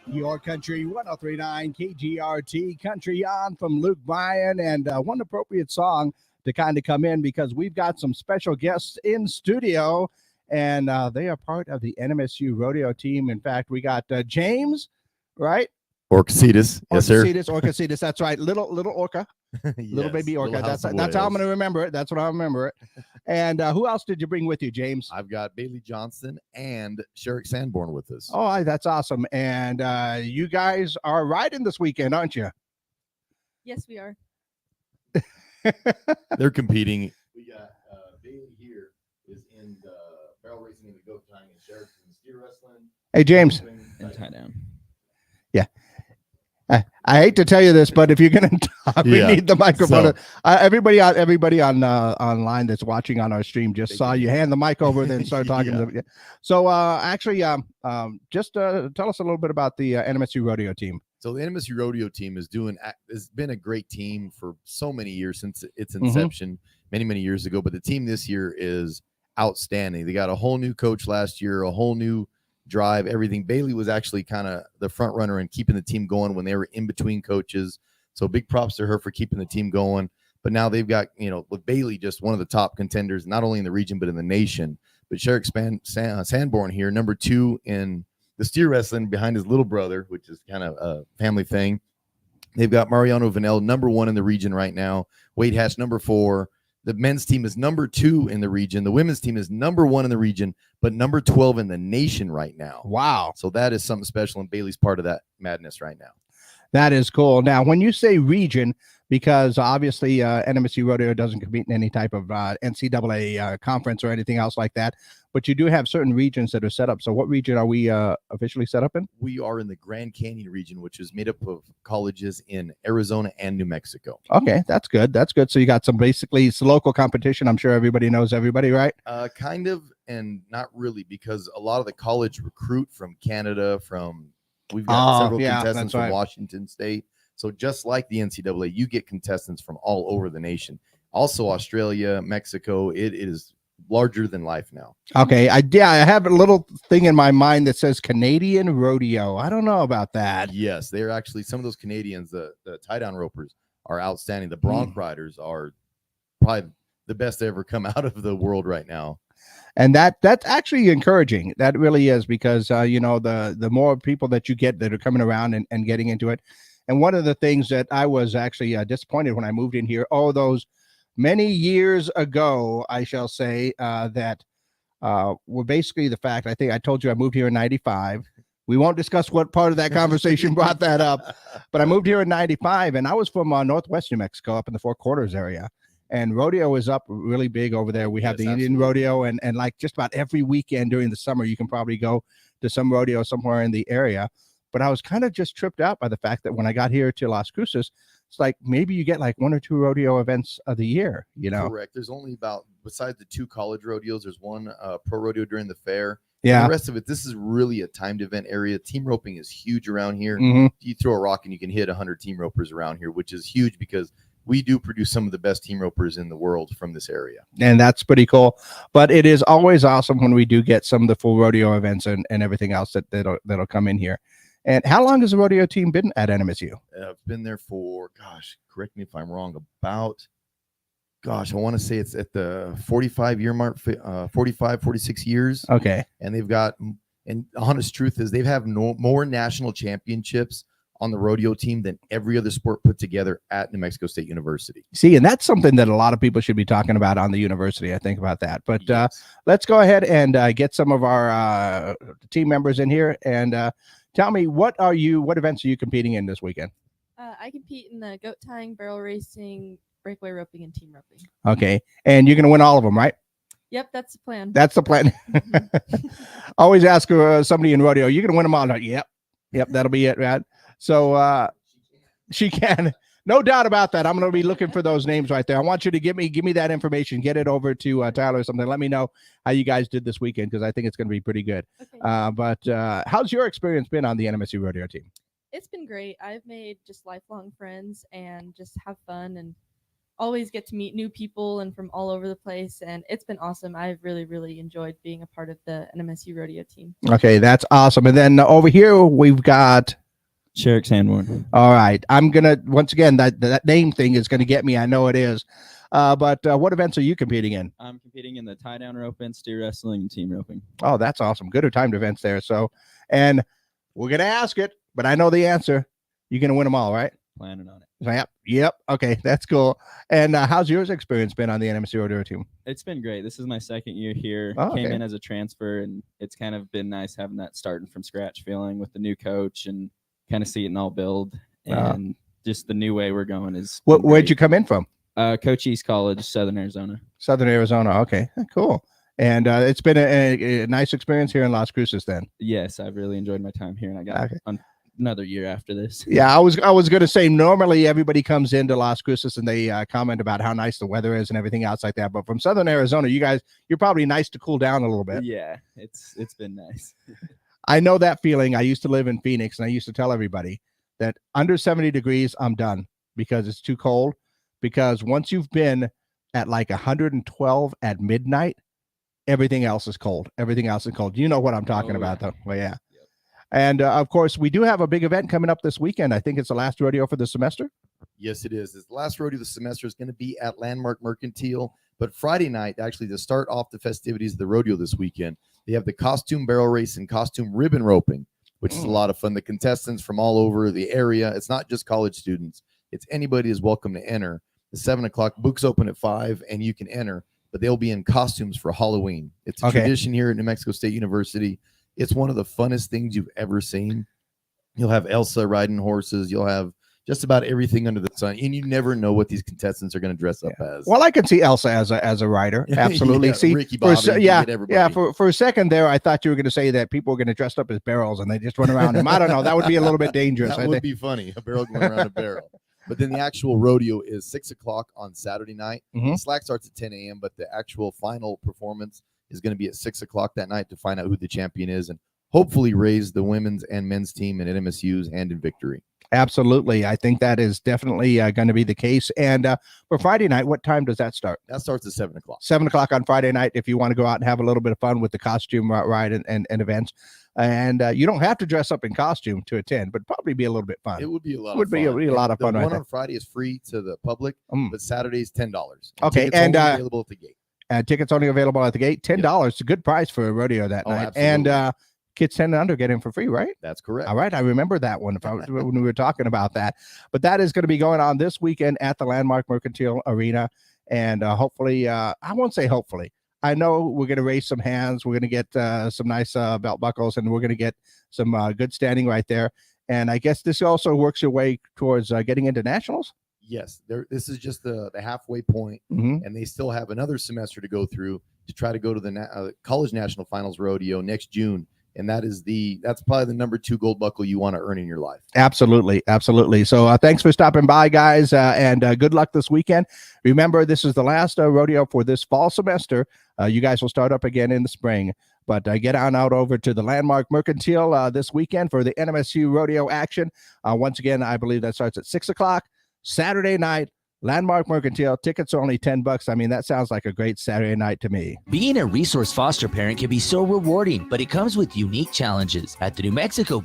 Your Country 1039 KGRT Country on from Luke Bryan, and one appropriate song to kind of come in because we've got some special guests in studio, and they are part of the NMSU Rodeo team. In fact, we got James, right? Orcasitas, yes, sir. Orcasitas, that's right. Little orca. Little Yes, baby orca. Little House of That's how I'm Whales. going to remember it. That's what I remember it. And who else did you bring with you, James? I've got Bailey Johnson and Sherrick Sanborn with us. Oh, that's awesome. And you guys are riding this weekend, aren't you? Yes, we are. They're competing. We got Bailey here is in the barrel racing and the goat tying, and Sherrick's in steer wrestling. Hey, James. And tie down. Yeah. I hate to tell you this, but if you're going to talk, we need the microphone. Everybody on online that's watching on our stream just saw you hand the mic over, then start talking. Yeah. So just tell us a little bit about the NMSU Rodeo team. So the NMSU Rodeo team has been a great team for so many years since its inception, many years ago. But the team this year is outstanding. They got a whole new coach last year, a whole new drive, everything. Bailey was actually kind of the front runner and keeping the team going when they were in between coaches. So big props to her for keeping the team going. But now they've got, with Bailey, just one of the top contenders, not only in the region, but in the nation. But Sherrick Sanborn here, number 2 in the steer wrestling behind his little brother, which is kind of a family thing. They've got Mariano Vanel, number 1 in the region right now. Wade Hatch, number 4. The men's team is number 2 in the region. The women's team is number 1 in the region, but number 12 in the nation right now. Wow. So that is something special, and Bailey's part of that madness right now. That is cool. Now, when you say region, because obviously NMSU Rodeo doesn't compete in any type of NCAA conference or anything else like that, but you do have certain regions that are set up. So what region are we officially set up in? We are in the Grand Canyon region, which is made up of colleges in Arizona and New Mexico. Okay, that's good. That's good. So you got some local competition. I'm sure everybody knows everybody, right? Kind of, and not really, because a lot of the college recruit from Canada, we've got several contestants from Washington State. So just like the NCAA, you get contestants from all over the nation. Also Australia, Mexico, it is larger than life now. Okay. I have a little thing in my mind that says Canadian Rodeo. I don't know about that. Yes, they're actually, some of those Canadians, the tie-down ropers are outstanding. The Bronc riders are probably the best to ever come out of the world right now. And that's actually encouraging. That really is, because the more people that you get that are coming around and getting into it. And one of the things that I was actually disappointed when I moved in here, those many years ago, I shall say, that were basically the fact. I think I told you I moved here in 95. We won't discuss what part of that conversation brought that up, but I moved here in 95, and I was from Northwest New Mexico, up in the Four Corners area. And rodeo is up really big over there. We have the Indian rodeo, and like just about every weekend during the summer, you can probably go to some rodeo somewhere in the area. But I was kind of just tripped out by the fact that when I got here to Las Cruces, it's like maybe you get like 1 or 2 rodeo events of the year, Correct. There's only besides the 2 college rodeos, there's 1 pro rodeo during the fair. Yeah. And the rest of it, this is really a timed event area. Team roping is huge around here. You throw a rock and you can hit 100 team ropers around here, which is huge because we do produce some of the best team ropers in the world from this area. And that's pretty cool. But it is always awesome when we do get some of the full rodeo events and everything else that'll come in here. And how long has the rodeo team been at NMSU? I've been there for, correct me if I'm wrong, I want to say it's at the 45-year mark, 46 years. Okay. And they've got, and the honest truth is they have more national championships on the rodeo team than every other sport put together at New Mexico State University. See, and that's something that a lot of people should be talking about on the university. I think about that. But let's go ahead and get some of our team members in here and tell me, what events are you competing in this weekend? I compete in the goat tying, barrel racing, breakaway roping, and team roping. Okay. And you're going to win all of them, right? Yep, that's the plan. That's the plan. Always ask somebody in rodeo, you're going to win them all. Like, yep, that'll be it, right? So she can. No doubt about that. I'm going to be looking for those names right there. I want you to give me that information. Get it over to Tyler or something. Let me know how you guys did this weekend, because I think it's going to be pretty good. Okay. But how's your experience been on the NMSU Rodeo team? It's been great. I've made just lifelong friends and just have fun, and always get to meet new people and from all over the place, and it's been awesome. I've really enjoyed being a part of the NMSU Rodeo team. Okay, that's awesome. And then over here we've got Sherrick Sanborn. All right. I'm gonna once again that name thing is gonna get me. I know it is. But what events are you competing in? I'm competing in the tie down roping, steer wrestling, and team roping. Oh, that's awesome. Good timed events there. So, and we're gonna ask it, but I know the answer. You're gonna win them all, right? Planning on it. Yep. Okay, that's cool. And how's yours experience been on the NMSU Rodeo team? It's been great. This is my second year here. Oh, Came okay. in as a transfer, and it's kind of been nice having that starting from scratch feeling with the new coach and kind of seeing it all build. And just the new way we're going is. Where'd you come in from? Coach East College, Southern Arizona. Southern Arizona. Okay, cool. And it's been a nice experience here in Las Cruces then. Yes, I've really enjoyed my time here, and I got another year after this. Yeah, I was going to say normally everybody comes into Las Cruces and they comment about how nice the weather is and everything else like that. But from Southern Arizona, you're probably nice to cool down a little bit. Yeah, it's been nice. I know that feeling. I used to live in Phoenix, and I used to tell everybody that under 70 degrees, I'm done because it's too cold. Because once you've been at like 112 at midnight, everything else is cold. Everything else is cold. You know what I'm talking about, though. Well, yeah. Yep. And of course, we do have a big event coming up this weekend. I think it's the last rodeo for the semester. Yes, it is. It's the last rodeo of the semester is going to be at Landmark Mercantile. But Friday night, actually, to start off the festivities of the rodeo this weekend, they have the costume barrel race and costume ribbon roping, which is a lot of fun. The contestants from all over the area. It's not just college students. It's anybody is welcome to enter. The 7 o'clock books open at 5, and you can enter. But they'll be in costumes for Halloween. It's a tradition here at New Mexico State University. It's one of the funnest things you've ever seen. You'll have Elsa riding horses. You'll have just about everything under the sun, and you never know what these contestants are going to dress up as. Well, I can see Elsa as a rider. Absolutely. Yeah, see, Ricky Bobby, for a second there, I thought you were going to say that people were going to dress up as barrels and they just run around them. I don't know. That would be a little bit dangerous. That would be funny. A barrel going around a barrel. But then the actual rodeo is 6 o'clock on Saturday night. Mm-hmm. Slack starts at 10 a.m., but the actual final performance is going to be at 6 o'clock that night to find out who the champion is and hopefully raise the women's and men's team in NMSU's hand in victory. Absolutely. I think that is definitely going to be the case. And for Friday night, what time does that start? That starts at 7 o'clock. 7 o'clock on Friday night if you want to go out and have a little bit of fun with the costume ride and events. And you don't have to dress up in costume to attend, but probably be a little bit fun. It would be a lot. Be a lot of fun. The one on Friday is free to the public, but Saturday's $10. Okay, and available at the gate. Tickets only available at the gate. $10. It's a good price for a rodeo that night. Absolutely. And kids 10 and under get in for free, right? That's correct. All right, I remember that one when we were talking about that. But that is going to be going on this weekend at the Landmark Mercantile Arena, and hopefully, I won't say hopefully. I know we're going to raise some hands. We're going to get some nice belt buckles, and we're going to get some good standing right there. And I guess this also works your way towards getting into nationals. Yes, this is just the halfway point, and they still have another semester to go through to try to go to the college national finals rodeo next June. And that's probably the number 2 gold buckle you want to earn in your life. Absolutely. So thanks for stopping by, guys, and good luck this weekend. Remember, this is the last rodeo for this fall semester. You guys will start up again in the spring. But get on out over to the Landmark Mercantile this weekend for the NMSU Rodeo action. Once again, I believe that starts at 6 o'clock Saturday night. Landmark Mercantile, tickets are only $10. I mean, that sounds like a great Saturday night to me. Being a resource foster parent can be so rewarding, but it comes with unique challenges. At the New Mexico